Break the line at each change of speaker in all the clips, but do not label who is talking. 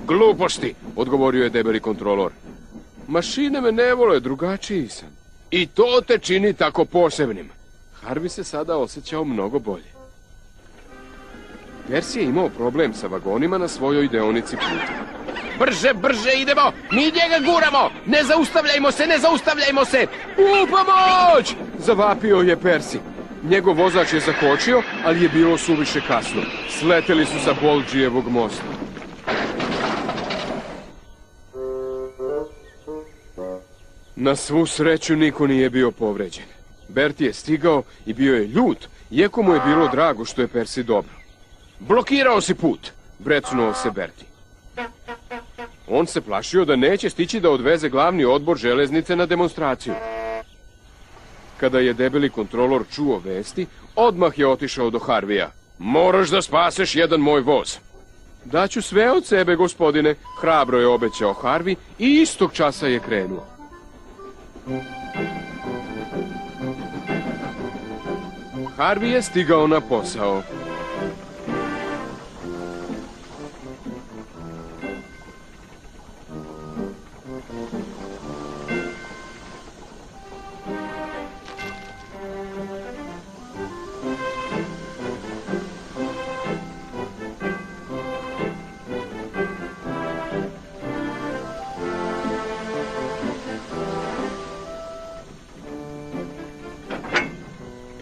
Gluposti, odgovorio je debeli kontrolor. Mašine me ne vole, drugačiji sam. I to te čini tako posebnim. Harvey se sada osjećao mnogo bolje. Percy je imao problem sa vagonima na svojoj deonici puta. Brže, brže idemo! Mi njega guramo! Ne zaustavljajmo se, ne zaustavljajmo se! U pomoć! Zavapio je Percy. Njegov vozač je zakočio, ali je bilo suviše kasno. Sleteli su sa Bolđijevog mosta. Na svu sreću niko nije bio povređen. Bertie je stigao i bio je ljut, iako mu je bilo drago što je Percy dobro. Blokirao si put, brecnuo se Bertie. On se plašio da neće stići da odveze glavni odbor železnice na demonstraciju. Kada je debeli kontrolor čuo vesti, odmah je otišao do Harveya. Moraš da spaseš jedan moj voz. Daću sve od sebe, gospodine, hrabro je obećao Harvey i istog časa je krenuo. Harvey je stigao na posao.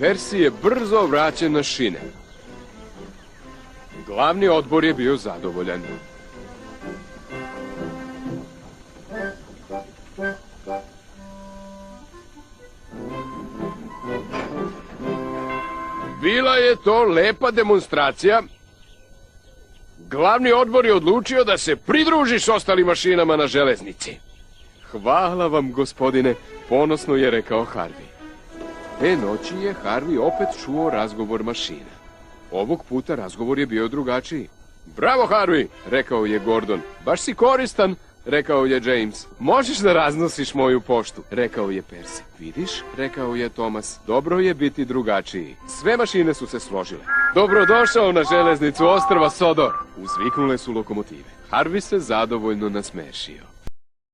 Percy je brzo vraćen na šine. Glavni odbor je bio zadovoljan. Bila je to lepa demonstracija. Glavni odbor je odlučio da se pridružiš ostalim mašinama na železnici. Hvala vam, gospodine, ponosno je rekao Harvey. Te noći je Harvey opet čuo razgovor mašina. Ovog puta razgovor je bio drugačiji. Bravo, Harvey, rekao je Gordon. Baš si koristan, rekao je James. Možeš da raznosiš moju poštu, rekao je Percy. Vidiš, rekao je Thomas, dobro je biti drugačiji. Sve mašine su se složile. Dobrodošao na železnicu ostrva Sodor, uzviknule su lokomotive. Harvey se zadovoljno nasmešio.